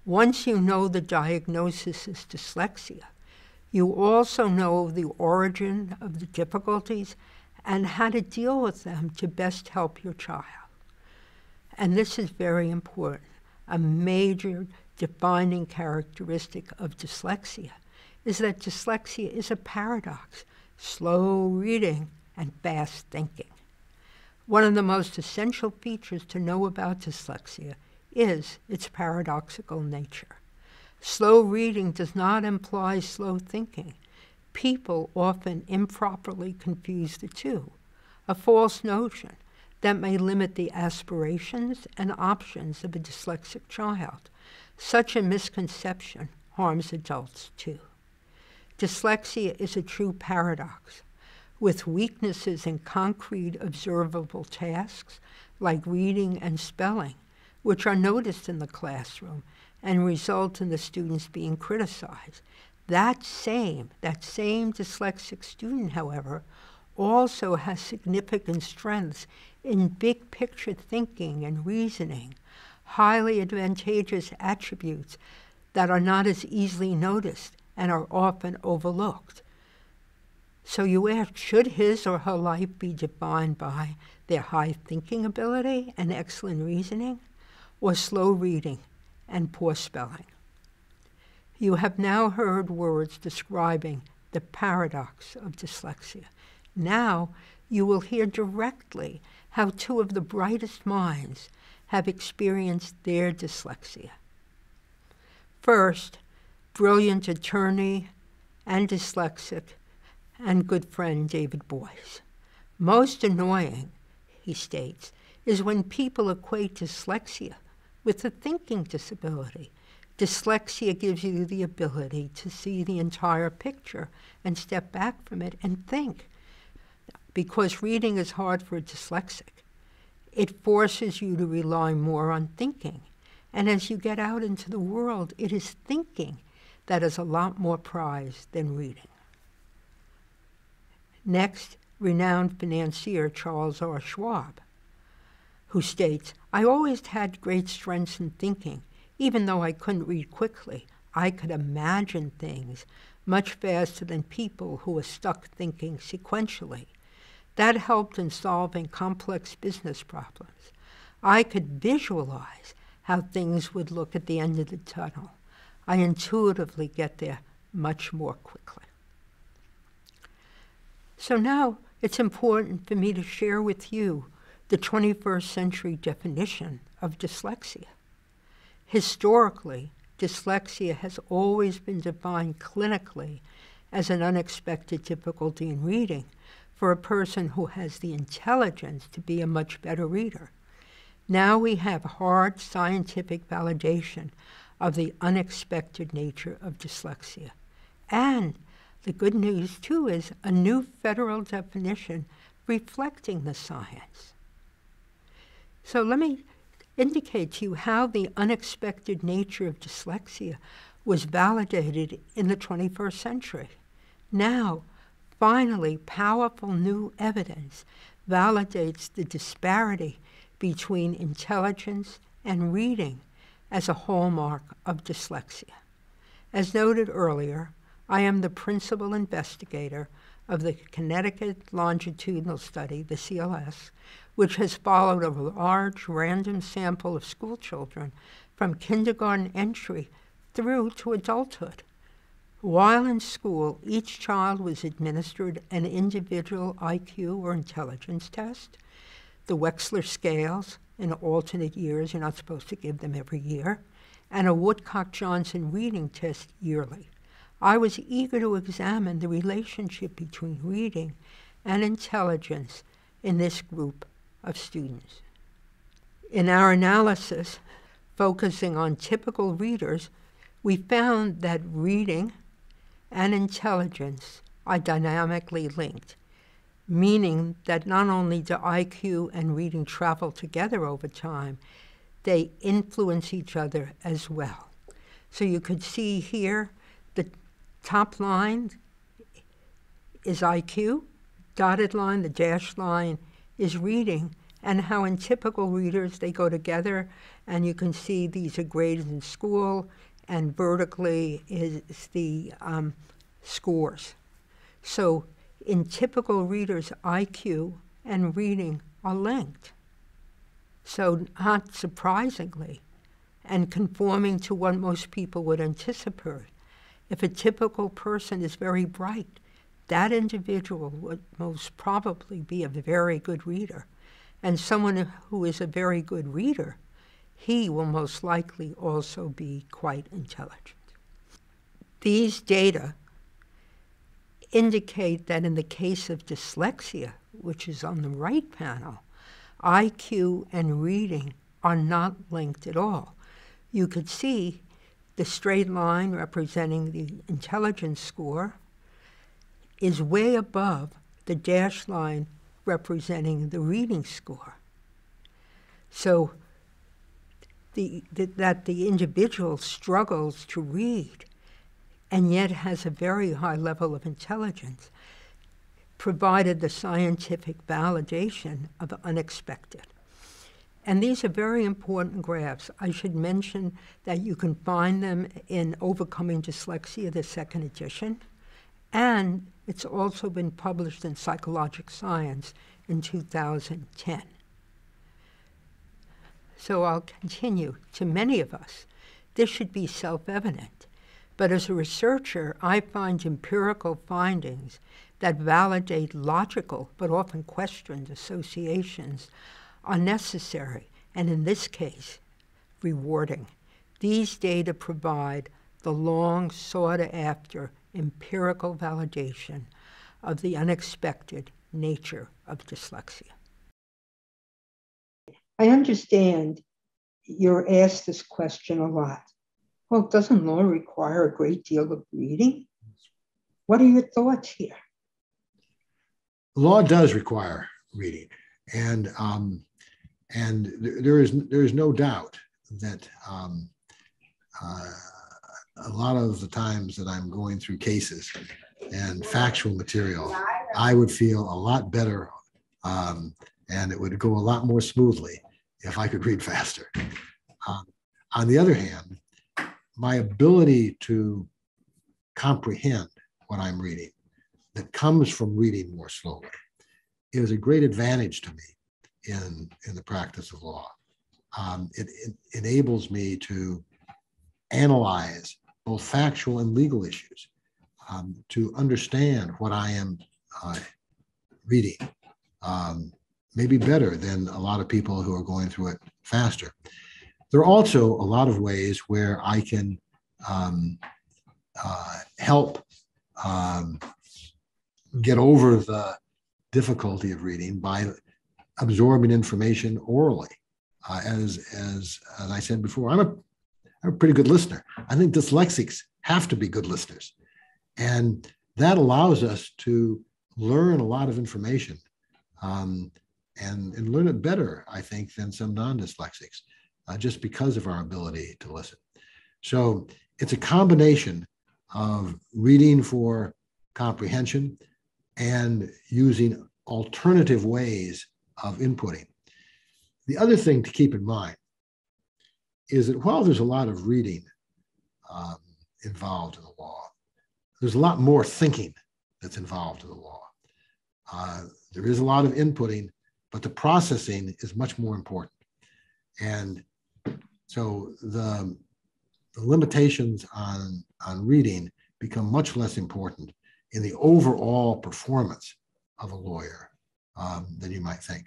Once you know the diagnosis is dyslexia, you also know the origin of the difficulties and how to deal with them to best help your child. And this is very important. A major defining characteristic of dyslexia is that dyslexia is a paradox: slow reading and fast thinking. One of the most essential features to know about dyslexia is its paradoxical nature. Slow reading does not imply slow thinking. People often improperly confuse the two, a false notion that may limit the aspirations and options of a dyslexic child. Such a misconception harms adults too. Dyslexia is a true paradox, with weaknesses in concrete observable tasks like reading and spelling, which are noticed in the classroom and result in the students being criticized. That same dyslexic student, however, also has significant strengths in big picture thinking and reasoning, highly advantageous attributes that are not as easily noticed and are often overlooked. So you ask, should his or her life be defined by their high thinking ability and excellent reasoning, or slow reading and poor spelling? You have now heard words describing the paradox of dyslexia. Now you will hear directly how two of the brightest minds have experienced their dyslexia. First, brilliant attorney and dyslexic and good friend David Boyce. Most annoying, he states, is when people equate dyslexia with a thinking disability. Dyslexia gives you the ability to see the entire picture and step back from it and think. Because reading is hard for a dyslexic, it forces you to rely more on thinking. And as you get out into the world, it is thinking that is a lot more prized than reading. Next, renowned financier Charles R. Schwab, who states, I always had great strengths in thinking. Even though I couldn't read quickly, I could imagine things much faster than people who were stuck thinking sequentially. That helped in solving complex business problems. I could visualize how things would look at the end of the tunnel. I intuitively get there much more quickly. So now it's important for me to share with you the 21st century definition of dyslexia. Historically, dyslexia has always been defined clinically as an unexpected difficulty in reading for a person who has the intelligence to be a much better reader. Now we have hard scientific validation of the unexpected nature of dyslexia. And the good news, too, is a new federal definition reflecting the science. So let me indicate to you how the unexpected nature of dyslexia was validated in the 21st century. Now, finally, powerful new evidence validates the disparity between intelligence and reading as a hallmark of dyslexia. As noted earlier, I am the principal investigator of the Connecticut Longitudinal Study, the CLS, which has followed a large random sample of school children from kindergarten entry through to adulthood. While in school, each child was administered an individual IQ or intelligence test, the Wechsler scales in alternate years, you're not supposed to give them every year, and a Woodcock-Johnson reading test yearly. I was eager to examine the relationship between reading and intelligence in this group of students. In our analysis, focusing on typical readers, we found that reading and intelligence are dynamically linked, meaning that not only do IQ and reading travel together over time, they influence each other as well. So you could see here the top line is IQ, dotted line, the dashed line, is reading, and how in typical readers they go together, and you can see these are graded in school, and vertically is the scores. So in typical readers, IQ and reading are linked. So not surprisingly, and conforming to what most people would anticipate, if a typical person is very bright, that individual would most probably be a very good reader. And someone who is a very good reader, he will most likely also be quite intelligent. These data indicate that in the case of dyslexia, which is on the right panel, IQ and reading are not linked at all. You could see the straight line representing the intelligence score is way above the dashed line representing the reading score. So that the individual struggles to read and yet has a very high level of intelligence provided the scientific validation of unexpected. And these are very important graphs. I should mention that you can find them in Overcoming Dyslexia, the second edition, and it's also been published in Psychologic Science in 2010. So I'll continue. To many of us, this should be self-evident. But as a researcher, I find empirical findings that validate logical but often questioned associations are necessary, and in this case, rewarding. These data provide the long sought-after empirical validation of the unexpected nature of dyslexia. I understand you're asked this question a lot. Well, doesn't law require a great deal of reading? What are your thoughts here? Law does require reading, and there is no doubt that a lot of the times that I'm going through cases and factual material, I would feel a lot better, and it would go a lot more smoothly if I could read faster. On the other hand, my ability to comprehend what I'm reading that comes from reading more slowly is a great advantage to me in the practice of law. It enables me to analyze both factual and legal issues, to understand what I am reading, maybe better than a lot of people who are going through it faster. There are also a lot of ways where I can help get over the difficulty of reading by absorbing information orally. As I said before, I'm a pretty good listener. I think dyslexics have to be good listeners. And that allows us to learn a lot of information and learn it better, I think, than some non-dyslexics, just because of our ability to listen. So it's a combination of reading for comprehension and using alternative ways of inputting. The other thing to keep in mind is that while there's a lot of reading involved in the law, there's a lot more thinking that's involved in the law. There is a lot of inputting, but the processing is much more important. And so the limitations on reading become much less important in the overall performance of a lawyer than you might think.